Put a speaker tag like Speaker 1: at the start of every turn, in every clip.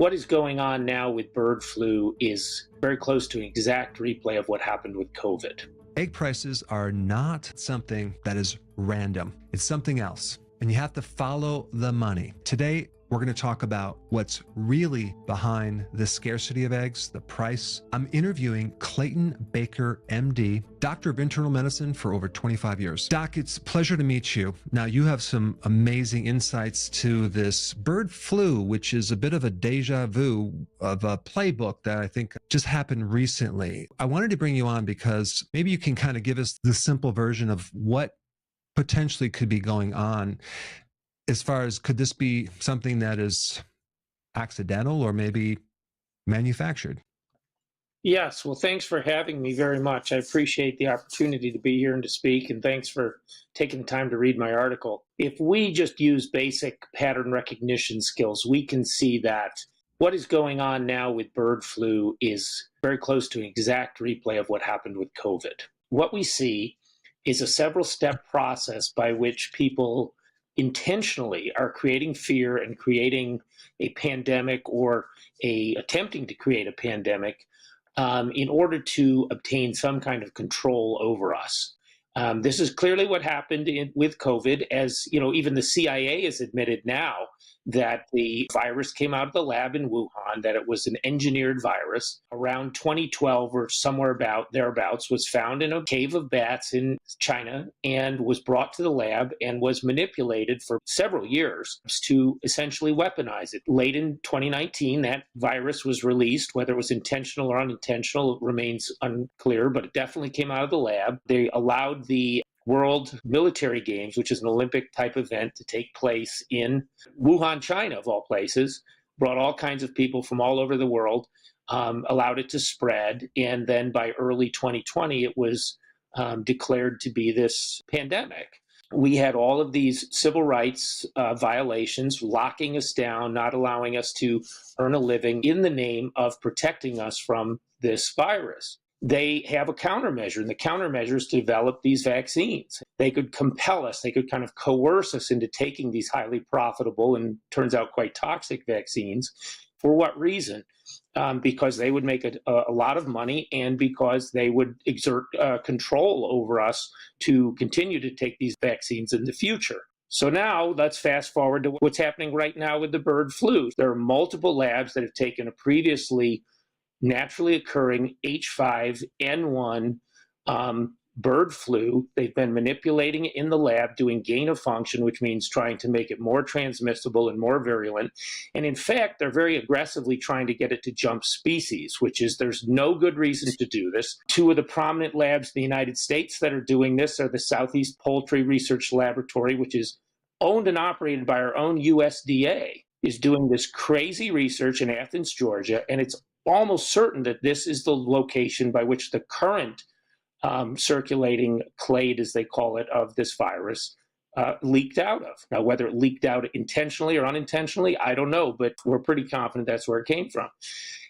Speaker 1: What is going on now with bird flu is very close to an exact replay of what happened with COVID.
Speaker 2: Egg prices are not something that is random. It's something else. And you have to follow the money. Today, we're going to talk about what's really behind the scarcity of eggs, the price. I'm interviewing Clayton Baker, MD, doctor of internal medicine for over 25 years. Doc, it's a pleasure to meet you. Now, you have some amazing insights to this bird flu, which is a bit of a deja vu of a playbook that I think just happened recently. I wanted to bring you on because maybe you can kind of give us the simple version of what potentially could be going on. As far as, could this be something that is accidental or maybe manufactured?
Speaker 1: Yes, well, thanks for having me very much. I appreciate the opportunity to be here and to speak, and thanks for taking the time to read my article. If we just use basic pattern recognition skills, we can see that what is going on now with bird flu is very close to an exact replay of what happened with COVID. What we see is a several-step process by which people intentionally are creating fear and creating a pandemic or attempting to create a pandemic in order to obtain some kind of control over us. This is clearly what happened with COVID, as even the CIA has admitted now that the virus came out of the lab in Wuhan, that it was an engineered virus. Around 2012 or somewhere thereabouts, was found in a cave of bats in China and was brought to the lab and was manipulated for several years to essentially weaponize it. Late in 2019, that virus was released. Whether it was intentional or unintentional remains unclear, but it definitely came out of the lab. They allowed the World Military Games, which is an Olympic type event, to take place in Wuhan, China, of all places, brought all kinds of people from all over the world, allowed it to spread. And then by early 2020, it was declared to be this pandemic. We had all of these civil rights violations, locking us down, not allowing us to earn a living in the name of protecting us from this virus. They have a countermeasure, and the countermeasure is to develop these vaccines. They could compel us, they could kind of coerce us into taking these highly profitable and turns out quite toxic vaccines. For what reason? Because they would make a lot of money, and because they would exert control over us to continue to take these vaccines in the future. So now let's fast forward to what's happening right now with the bird flu. There are multiple labs that have taken a previously naturally occurring H5N1 bird flu. They've been manipulating it in the lab, doing gain of function, which means trying to make it more transmissible and more virulent. And in fact, they're very aggressively trying to get it to jump species, which is, there's no good reason to do this. Two of the prominent labs in the United States that are doing this are the Southeast Poultry Research Laboratory, which is owned and operated by our own USDA, is doing this crazy research in Athens, Georgia, and it's almost certain that this is the location by which the current circulating clade, as they call it, of this virus leaked out of. Now, whether it leaked out intentionally or unintentionally, I don't know, but we're pretty confident that's where it came from.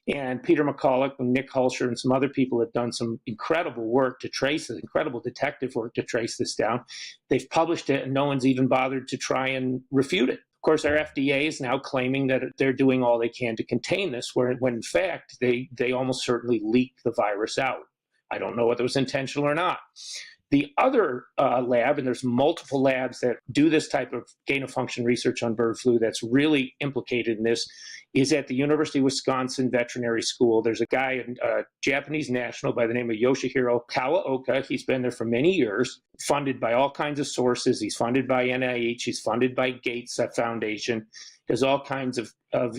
Speaker 1: And Peter McCulloch and Nick Hulsher and some other people have done some incredible work to trace it, incredible detective work to trace this down. They've published it, and no one's even bothered to try and refute it. Of course, our FDA is now claiming that they're doing all they can to contain this, when in fact, they almost certainly leaked the virus out. I don't know whether it was intentional or not. The other lab, and there's multiple labs that do this type of gain-of-function research on bird flu that's really implicated in this, is at the University of Wisconsin Veterinary School. There's a guy, a Japanese national by the name of Yoshihiro Kawaoka. He's been there for many years, funded by all kinds of sources. He's funded by NIH. He's funded by Gates Foundation. There's all kinds of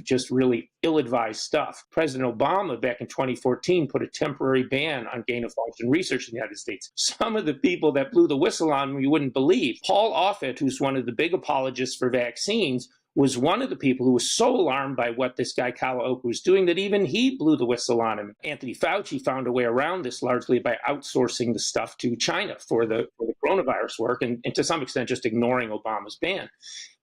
Speaker 1: just really ill-advised stuff. President Obama, back in 2014, put a temporary ban on gain-of-function research in the United States. Some of the people that blew the whistle on him, you wouldn't believe. Paul Offit, who's one of the big apologists for vaccines, was one of the people who was so alarmed by what this guy Kawaoka was doing that even he blew the whistle on him. Anthony Fauci found a way around this largely by outsourcing the stuff to China for the coronavirus work, and to some extent just ignoring Obama's ban.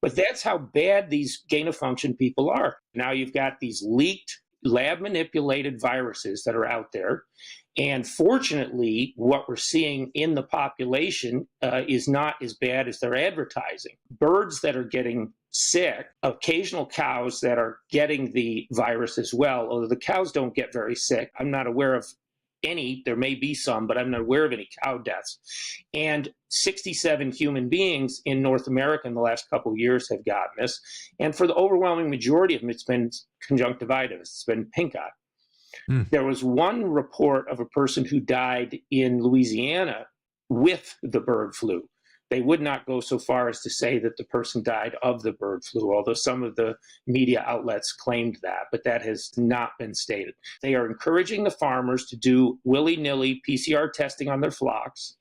Speaker 1: But that's how bad these gain-of-function people are. Now you've got these leaked, lab-manipulated viruses that are out there. And fortunately, what we're seeing in the population is not as bad as they're advertising. Birds that are getting sick, occasional cows that are getting the virus as well, although the cows don't get very sick. I'm not aware of any. There may be some, but I'm not aware of any cow deaths. And 67 human beings in North America in the last couple of years have gotten this. And for the overwhelming majority of them, it's been conjunctivitis. It's been pink eye. There was one report of a person who died in Louisiana with the bird flu. They would not go so far as to say that the person died of the bird flu, although some of the media outlets claimed that, but that has not been stated. They are encouraging the farmers to do willy-nilly PCR testing on their flocks.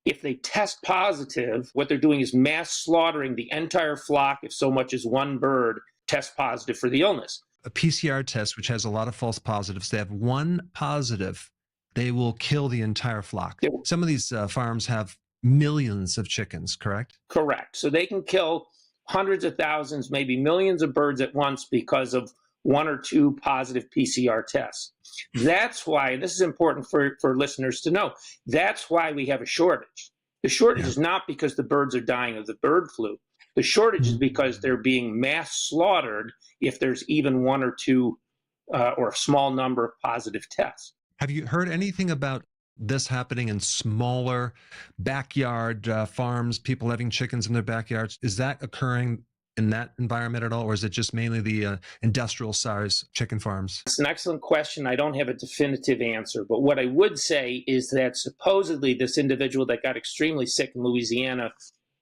Speaker 1: If they test positive, what they're doing is mass slaughtering the entire flock if so much as one bird tests positive for the illness.
Speaker 2: A PCR test, which has a lot of false positives, they have one positive, they will kill the entire flock. Some of these farms have millions of chickens, correct?
Speaker 1: Correct. So they can kill hundreds of thousands, maybe millions of birds at once because of one or two positive PCR tests. That's why, and this is important for listeners to know, that's why we have a shortage. The shortage is not because the birds are dying of the bird flu. The shortage is because they're being mass slaughtered if there's even one or two or a small number of positive tests.
Speaker 2: Have you heard anything about this happening in smaller backyard farms, people having chickens in their backyards? Is that occurring in that environment at all, or is it just mainly the industrial size chicken farms?
Speaker 1: It's an excellent question. I don't have a definitive answer, but what I would say is that supposedly this individual that got extremely sick in Louisiana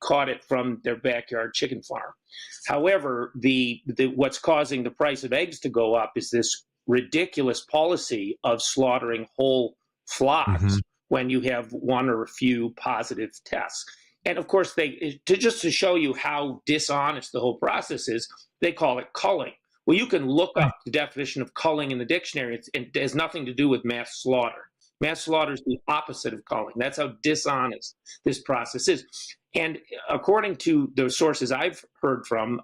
Speaker 1: caught it from their backyard chicken farm. However, what's causing the price of eggs to go up is this ridiculous policy of slaughtering whole flocks when you have one or a few positive tests. And of course, just to show you how dishonest the whole process is, they call it culling. Well, you can look up the definition of culling in the dictionary. It has nothing to do with mass slaughter. Mass slaughter is the opposite of culling. That's how dishonest this process is. And according to the sources I've heard from,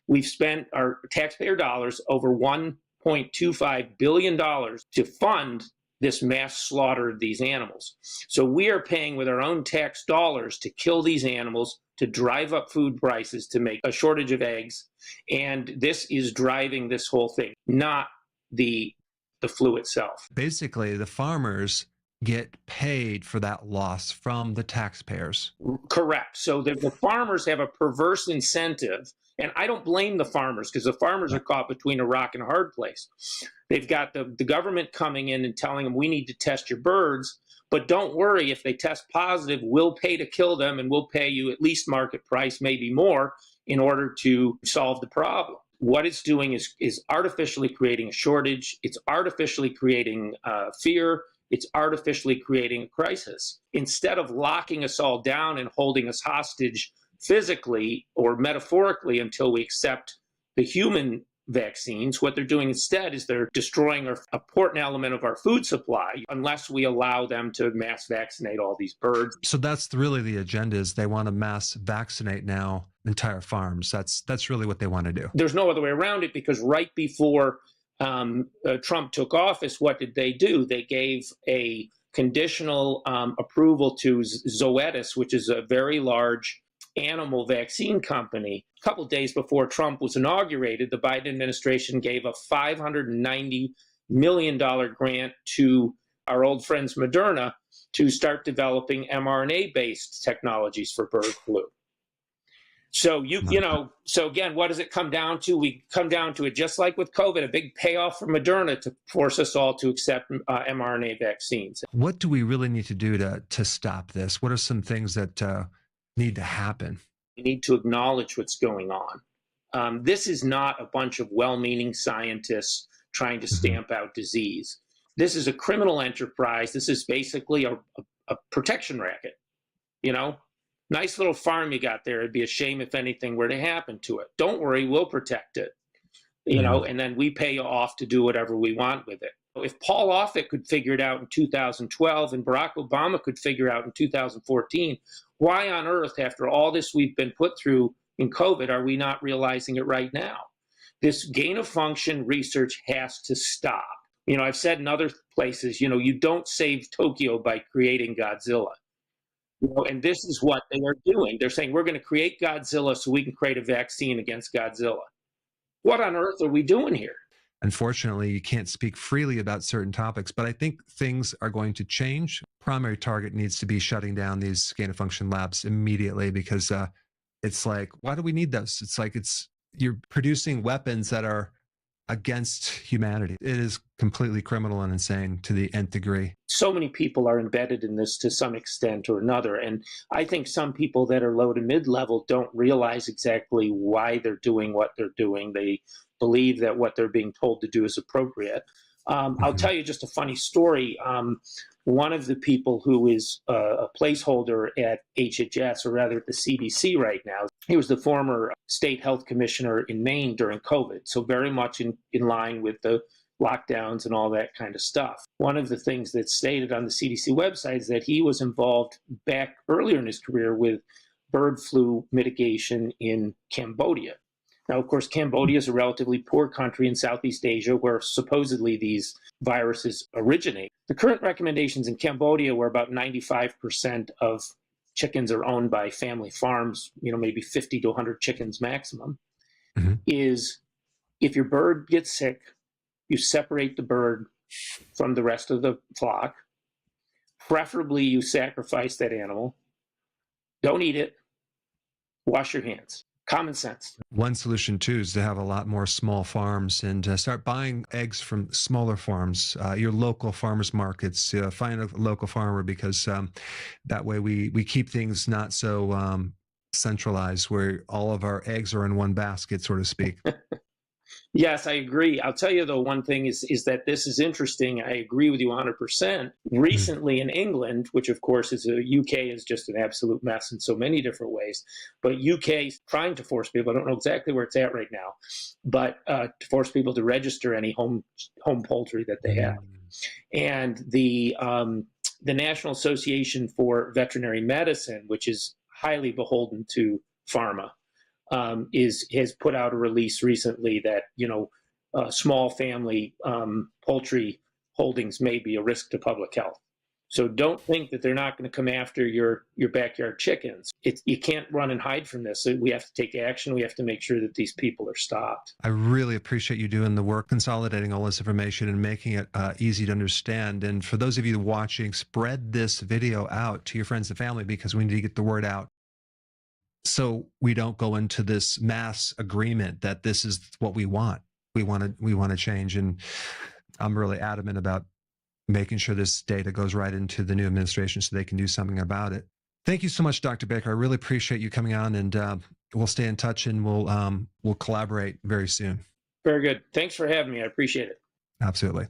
Speaker 1: we've spent our taxpayer dollars over $1.25 billion to fund this mass slaughter of these animals. So we are paying with our own tax dollars to kill these animals, to drive up food prices, to make a shortage of eggs. And this is driving this whole thing, not the flu itself.
Speaker 2: Basically, the farmers get paid for that loss from the taxpayers.
Speaker 1: Correct. So the farmers have a perverse incentive, and I don't blame the farmers because the farmers are caught between a rock and a hard place. They've got the government coming in and telling them, we need to test your birds, but don't worry, if they test positive, we'll pay to kill them, and we'll pay you at least market price, maybe more, in order to solve the problem. What it's doing is artificially creating a shortage. It's artificially creating fear. It's artificially creating a crisis. Instead of locking us all down and holding us hostage physically or metaphorically until we accept the human vaccines, what they're doing instead is they're destroying an important element of our food supply unless we allow them to mass vaccinate all these birds.
Speaker 2: So that's really the agenda, is they want to mass vaccinate now entire farms. That's really what they want to do.
Speaker 1: There's no other way around it, because right before Trump took office, what did they do? They gave a conditional approval to Zoetis, which is a very large animal vaccine company. A couple of days before Trump was inaugurated, the Biden administration gave a $590 million grant to our old friends Moderna to start developing mRNA-based technologies for bird flu. So so again, what does it come down to? We come down to it just like with COVID, a big payoff for Moderna to force us all to accept mRNA vaccines.
Speaker 2: What do we really need to do to stop this? What are some things that need to happen?
Speaker 1: We need to acknowledge what's going on. This is not a bunch of well-meaning scientists trying to stamp out disease. This is a criminal enterprise. This is basically a protection racket. Nice little farm you got there. It'd be a shame if anything were to happen to it. Don't worry, we'll protect it. And then we pay you off to do whatever we want with it. If Paul Offit could figure it out in 2012 and Barack Obama could figure it out in 2014, why on earth, after all this we've been put through in COVID, are we not realizing it right now? This gain of function research has to stop. I've said in other places, you don't save Tokyo by creating Godzilla. And this is what they are doing. They're saying we're going to create Godzilla so we can create a vaccine against Godzilla. What on earth are we doing here?
Speaker 2: Unfortunately, you can't speak freely about certain topics, but I think things are going to change. Primary target needs to be shutting down these gain of function labs immediately, because it's like, why do we need those? It's like you're producing weapons that are against humanity. It is completely criminal and insane to the nth degree.
Speaker 1: So many people are embedded in this to some extent or another. And I think some people that are low to mid-level don't realize exactly why they're doing what they're doing. They believe that what they're being told to do is appropriate. I'll tell you just a funny story. One of the people who is a placeholder at HHS, or rather at the CDC right now, he was the former state health commissioner in Maine during COVID, so very much in line with the lockdowns and all that kind of stuff. One of the things that's stated on the CDC website is that he was involved back earlier in his career with bird flu mitigation in Cambodia. Now, of course, Cambodia is a relatively poor country in Southeast Asia where supposedly these viruses originate. The current recommendations in Cambodia, where about 95% of chickens are owned by family farms, maybe 50 to 100 chickens maximum, is if your bird gets sick, you separate the bird from the rest of the flock. Preferably, you sacrifice that animal. Don't eat it. Wash your hands. Common sense.
Speaker 2: One solution, too, is to have a lot more small farms and start buying eggs from smaller farms, your local farmers markets. Find a local farmer, because that way we keep things not so centralized, where all of our eggs are in one basket, so to speak.
Speaker 1: Yes, I agree. I'll tell you, though, one thing is that this is interesting. I agree with you 100%. Recently in England, which of course UK is just an absolute mess in so many different ways, but UK is trying to force people, I don't know exactly where it's at right now, but to force people to register any home poultry that they have. And the National Association for Veterinary Medicine, which is highly beholden to pharma, has put out a release recently that small family poultry holdings may be a risk to public health. So don't think that they're not going to come after your backyard chickens. You can't run and hide from this. We have to take action. We have to make sure that these people are stopped.
Speaker 2: I really appreciate you doing the work, consolidating all this information and making it easy to understand. And for those of you watching, spread this video out to your friends and family, because we need to get the word out, so we don't go into this mass agreement that this is what we want. We want to change. And I'm really adamant about making sure this data goes right into the new administration so they can do something about it. Thank you so much, Dr. Baker. I really appreciate you coming on, and we'll stay in touch, and we'll collaborate very soon.
Speaker 1: Very good. Thanks for having me. I appreciate it.
Speaker 2: Absolutely.